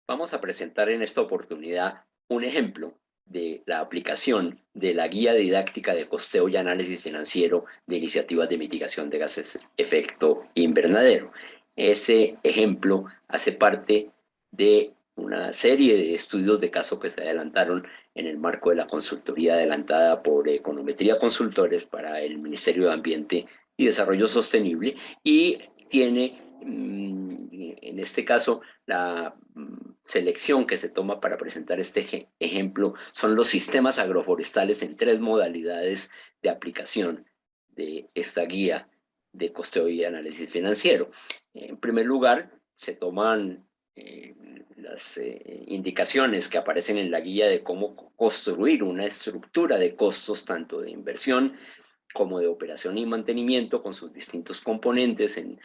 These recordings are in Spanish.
Vamos a presentar en esta oportunidad un ejemplo de la aplicación de la guía didáctica de costeo y análisis financiero de iniciativas de mitigación de gases efecto invernadero. Ese ejemplo hace parte de una serie de estudios de caso que se adelantaron en el marco de la consultoría adelantada por Econometría Consultores para el Ministerio de Ambiente y Desarrollo Sostenible y tiene, en este caso, la selección que se toma para presentar este ejemplo son los sistemas agroforestales en tres modalidades de aplicación de esta guía de costeo y análisis financiero. En primer lugar, se toman las indicaciones que aparecen en la guía de cómo construir una estructura de costos tanto de inversión como de operación y mantenimiento con sus distintos componentes en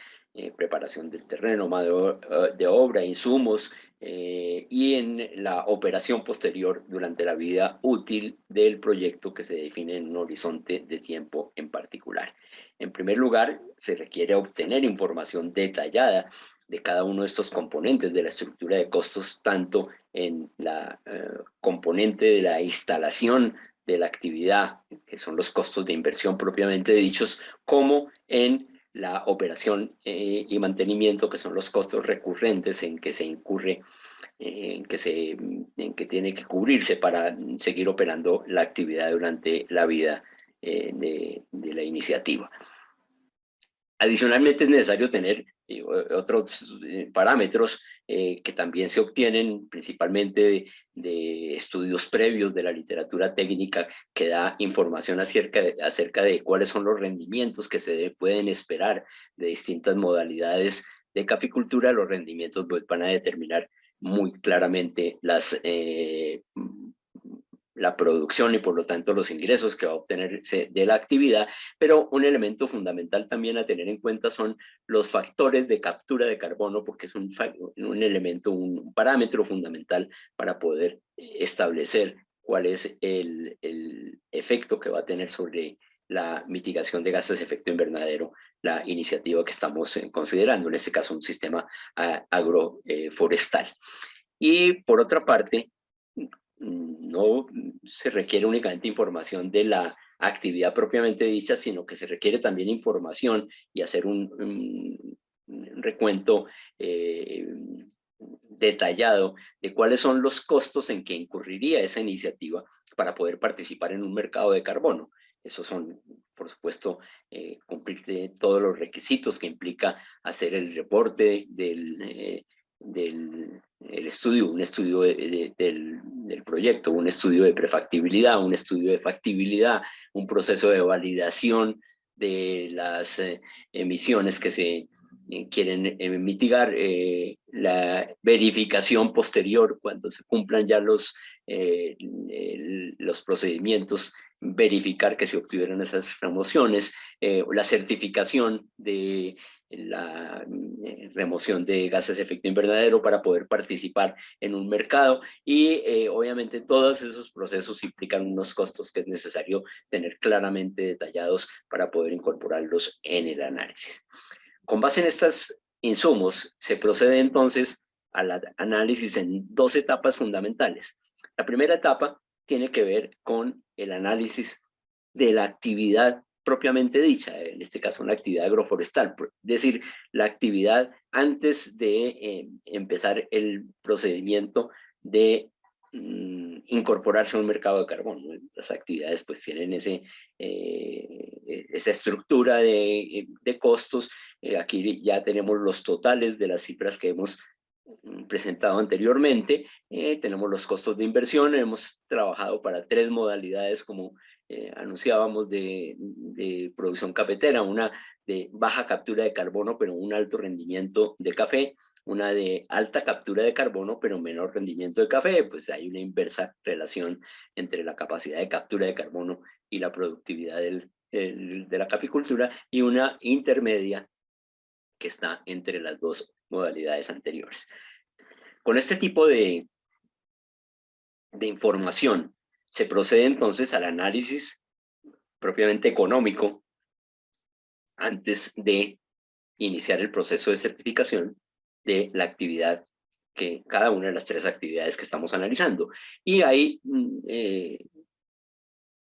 preparación del terreno, mano de obra, insumos y en la operación posterior durante la vida útil del proyecto que se define en un horizonte de tiempo en particular. En primer lugar, se requiere obtener información detallada de cada uno de estos componentes de la estructura de costos, tanto en la componente de la instalación de la actividad, que son los costos de inversión propiamente dichos, como en la operación y mantenimiento, que son los costos recurrentes en que se incurre, en que tiene que cubrirse para seguir operando la actividad durante la vida de la iniciativa. Adicionalmente es necesario tener otros parámetros que también se obtienen principalmente de estudios previos de la literatura técnica que da información acerca de cuáles son los rendimientos que se pueden esperar de distintas modalidades de caficultura. Los rendimientos van a determinar muy claramente la producción y por lo tanto los ingresos que va a obtenerse de la actividad, pero un elemento fundamental también a tener en cuenta son los factores de captura de carbono, porque es un elemento, un parámetro fundamental para poder establecer cuál es el efecto que va a tener sobre la mitigación de gases de efecto invernadero, la iniciativa que estamos considerando, en este caso un sistema agroforestal. Y por otra parte, no se requiere únicamente información de la actividad propiamente dicha, sino que se requiere también información y hacer un recuento detallado de cuáles son los costos en que incurriría esa iniciativa para poder participar en un mercado de carbono. Esos son, por supuesto, cumplir todos los requisitos que implica hacer el reporte del estudio, un estudio del proyecto, un estudio de prefactibilidad, un estudio de factibilidad, un proceso de validación de las emisiones que se quieren mitigar, la verificación posterior cuando se cumplan ya los procedimientos, verificar que se obtuvieron esas remociones, la certificación de la remoción de gases de efecto invernadero para poder participar en un mercado y obviamente todos esos procesos implican unos costos que es necesario tener claramente detallados para poder incorporarlos en el análisis. Con base en estos insumos se procede entonces al análisis en dos etapas fundamentales. La primera etapa tiene que ver con el análisis de la actividad propiamente dicha, en este caso una actividad agroforestal, es decir, la actividad antes de empezar el procedimiento de incorporarse a un mercado de carbono. Las actividades pues tienen esa estructura de costos. Aquí ya tenemos los totales de las cifras que hemos presentado anteriormente. Tenemos los costos de inversión. Hemos trabajado para tres modalidades, como anunciábamos, de producción cafetera: una de baja captura de carbono pero un alto rendimiento de café, una de alta captura de carbono pero menor rendimiento de café. Pues hay una inversa relación entre la capacidad de captura de carbono y la productividad de la caficultura, y una intermedia que está entre las dos modalidades anteriores. Con este tipo de información se procede entonces al análisis propiamente económico antes de iniciar el proceso de certificación de la actividad que cada una de las tres actividades que estamos analizando. Y hay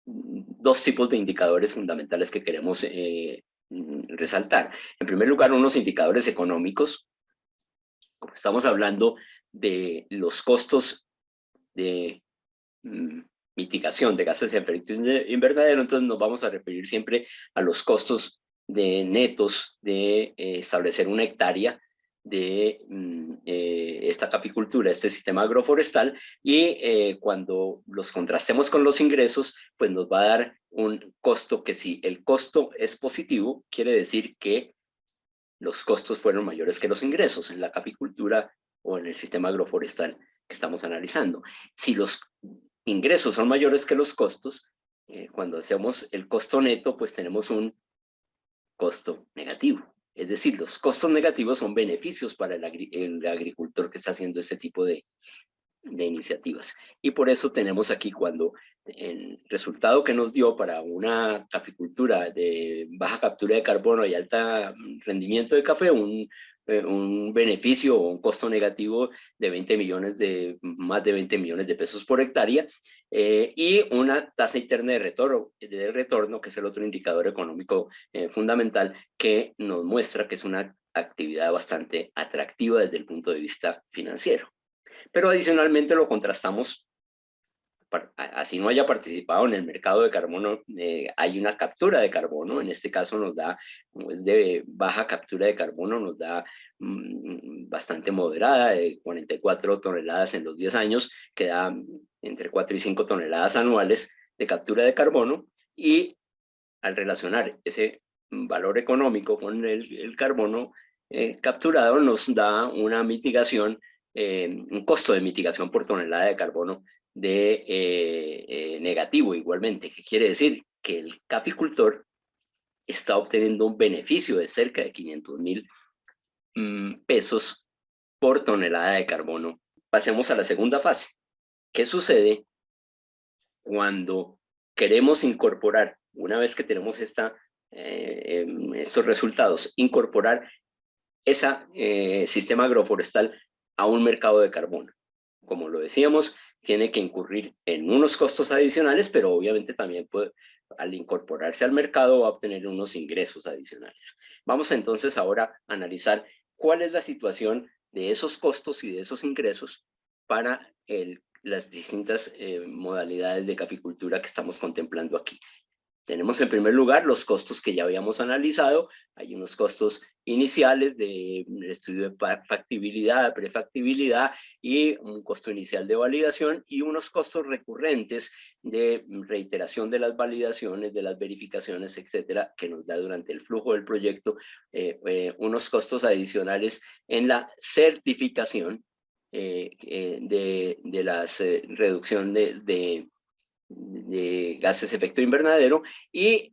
dos tipos de indicadores fundamentales que queremos resaltar. En primer lugar, unos indicadores económicos. Como estamos hablando de los costos de mitigación de gases de efecto invernadero, entonces nos vamos a referir siempre a los costos de netos de establecer una hectárea de esta capicultura, este sistema agroforestal, y cuando los contrastemos con los ingresos, pues nos va a dar un costo que, si el costo es positivo, quiere decir que los costos fueron mayores que los ingresos en la capicultura o en el sistema agroforestal que estamos analizando. Si los ingresos son mayores que los costos, cuando hacemos el costo neto, pues tenemos un costo negativo. Es decir, los costos negativos son beneficios para el agricultor que está haciendo este tipo de iniciativas. Y por eso tenemos aquí, cuando el resultado que nos dio para una caficultura de baja captura de carbono y alta rendimiento de café, un beneficio o un costo negativo de más de 20 millones de pesos por hectárea, y una tasa interna de retorno, que es el otro indicador económico fundamental, que nos muestra que es una actividad bastante atractiva desde el punto de vista financiero. Pero adicionalmente lo contrastamos, así no haya participado en el mercado de carbono, hay una captura de carbono. En este caso nos da, como es de baja captura de carbono, nos da bastante moderada, de 44 toneladas en los 10 años, que da entre 4 y 5 toneladas anuales de captura de carbono. Y al relacionar ese valor económico con el carbono capturado, nos da una mitigación, un costo de mitigación por tonelada de carbono negativo igualmente, que quiere decir que el caficultor está obteniendo un beneficio de cerca de 500.000 pesos por tonelada de carbono. Pasemos a la segunda fase. ¿Qué sucede cuando queremos incorporar, una vez que tenemos estos resultados, incorporar ese sistema agroforestal a un mercado de carbono? Como lo decíamos, tiene que incurrir en unos costos adicionales, pero obviamente también al incorporarse al mercado va a obtener unos ingresos adicionales. Vamos entonces ahora a analizar cuál es la situación de esos costos y de esos ingresos para las distintas modalidades de caficultura que estamos contemplando aquí. Tenemos en primer lugar los costos que ya habíamos analizado. Hay unos costos iniciales de estudio de factibilidad, prefactibilidad, y un costo inicial de validación, y unos costos recurrentes de reiteración de las validaciones, de las verificaciones, etcétera, que nos da durante el flujo del proyecto unos costos adicionales en la certificación de las reducciones de gases de efecto invernadero. Y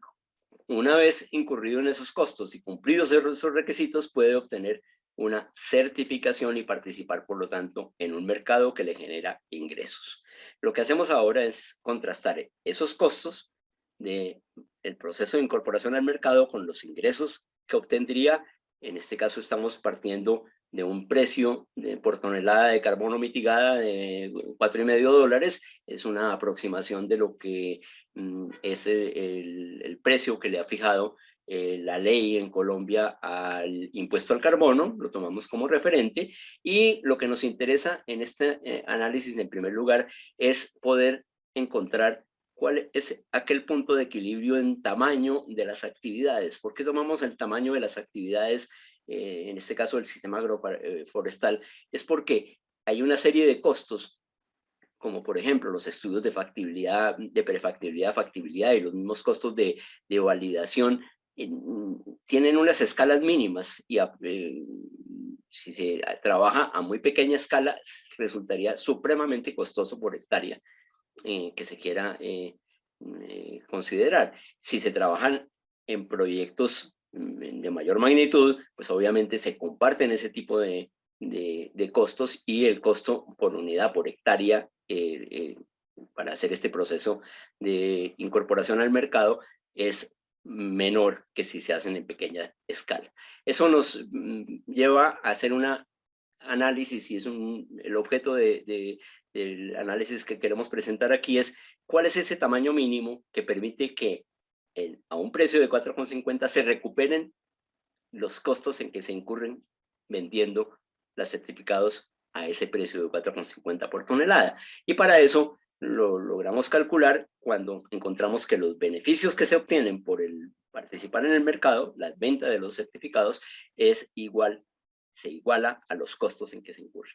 una vez incurrido en esos costos y cumplidos esos requisitos, puede obtener una certificación y participar, por lo tanto, en un mercado que le genera ingresos. Lo que hacemos ahora es contrastar esos costos del proceso de incorporación al mercado con los ingresos que obtendría. En este caso estamos partiendo de un precio por tonelada de carbono mitigada de $4.50. Es una aproximación de lo que es el precio que le ha fijado la ley en Colombia al impuesto al carbono. Lo tomamos como referente, y lo que nos interesa en este análisis, en primer lugar, es poder encontrar cuál es aquel punto de equilibrio en tamaño de las actividades. ¿Por qué tomamos el tamaño de las actividades? En este caso, el sistema agroforestal, es porque hay una serie de costos, como por ejemplo los estudios de factibilidad, de prefactibilidad, factibilidad, y los mismos costos de validación, tienen unas escalas mínimas, y si se trabaja a muy pequeña escala, resultaría supremamente costoso por hectárea que se quiera considerar. Si se trabajan en proyectos de mayor magnitud, pues obviamente se comparten ese tipo de costos, y el costo por unidad, por hectárea, para hacer este proceso de incorporación al mercado es menor que si se hacen en pequeña escala. Eso nos lleva a hacer una análisis, y es el objeto del análisis que queremos presentar aquí, es cuál es ese tamaño mínimo que permite que a un precio de 4,50 se recuperen los costos en que se incurren vendiendo los certificados a ese precio de 4,50 por tonelada. Y para eso lo logramos calcular cuando encontramos que los beneficios que se obtienen por el participar en el mercado, la venta de los certificados, se iguala a los costos en que se incurre.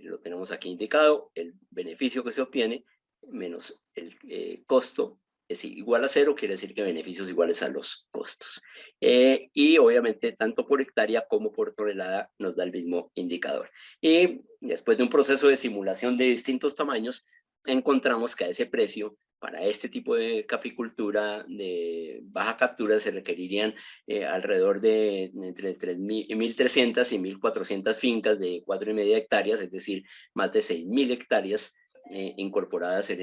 Lo tenemos aquí indicado, el beneficio que se obtiene menos el costo es igual a cero, quiere decir que beneficios iguales a los costos. Y obviamente tanto por hectárea como por tonelada nos da el mismo indicador. Y después de un proceso de simulación de distintos tamaños, encontramos que a ese precio, para este tipo de caficultura de baja captura, se requerirían alrededor de entre 1.300 y 1.400 fincas de 4,5 hectáreas, es decir, más de 6.000 hectáreas incorporadas en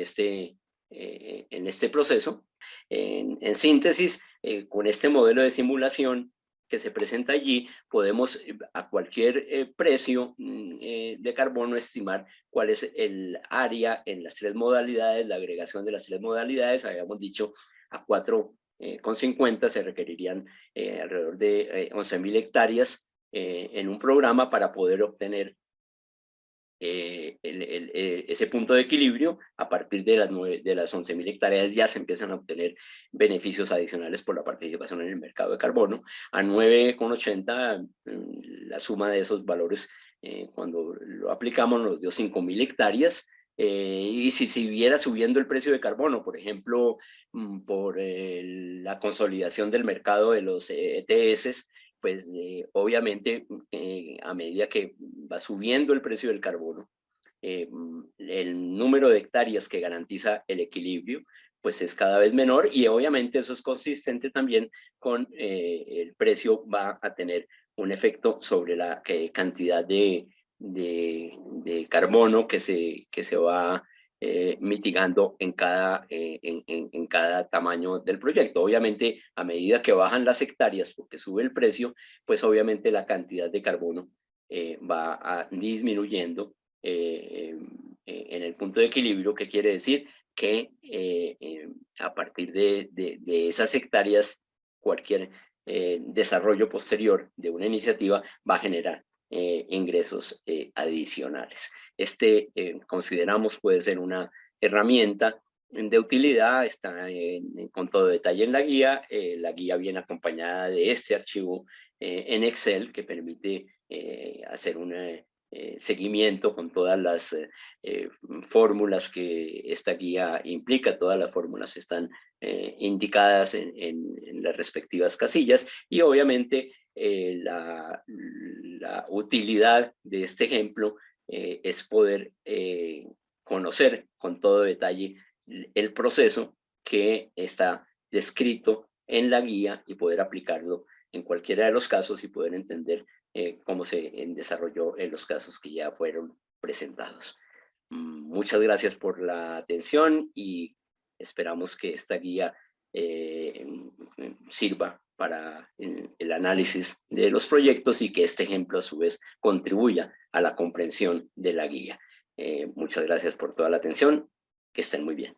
este proceso. En síntesis, con este modelo de simulación que se presenta allí, podemos a cualquier precio de carbono estimar cuál es el área en las 3 modalidades, la agregación de las 3 modalidades. Habíamos dicho a 4,50 se requerirían alrededor de 11.000 hectáreas en un programa para poder obtener ese punto de equilibrio. A partir de las 11.000 hectáreas ya se empiezan a obtener beneficios adicionales por la participación en el mercado de carbono. A 9,80 la suma de esos valores cuando lo aplicamos nos dio 5.000 hectáreas. Y si siguiera subiendo el precio de carbono, por ejemplo, por la consolidación del mercado de los ETS, pues obviamente a medida que va subiendo el precio del carbono, el número de hectáreas que garantiza el equilibrio pues es cada vez menor, y obviamente eso es consistente también con el precio va a tener un efecto sobre la cantidad de carbono que se va mitigando en cada tamaño del proyecto. Obviamente, a medida que bajan las hectáreas porque sube el precio, pues obviamente la cantidad de carbono va disminuyendo en el punto de equilibrio, que quiere decir que a partir de esas hectáreas, cualquier desarrollo posterior de una iniciativa va a generar ingresos adicionales. Consideramos puede ser una herramienta de utilidad, está con todo detalle en la guía. La guía viene acompañada de este archivo en Excel que permite hacer un seguimiento con todas las fórmulas que esta guía implica. Todas las fórmulas están indicadas en las respectivas casillas, y obviamente la utilidad de este ejemplo es poder conocer con todo detalle el proceso que está descrito en la guía y poder aplicarlo en cualquiera de los casos y poder entender cómo se desarrolló en los casos que ya fueron presentados. Muchas gracias por la atención y esperamos que esta guía sirva para el análisis de los proyectos y que este ejemplo a su vez contribuya a la comprensión de la guía. Muchas gracias por toda la atención. Que estén muy bien.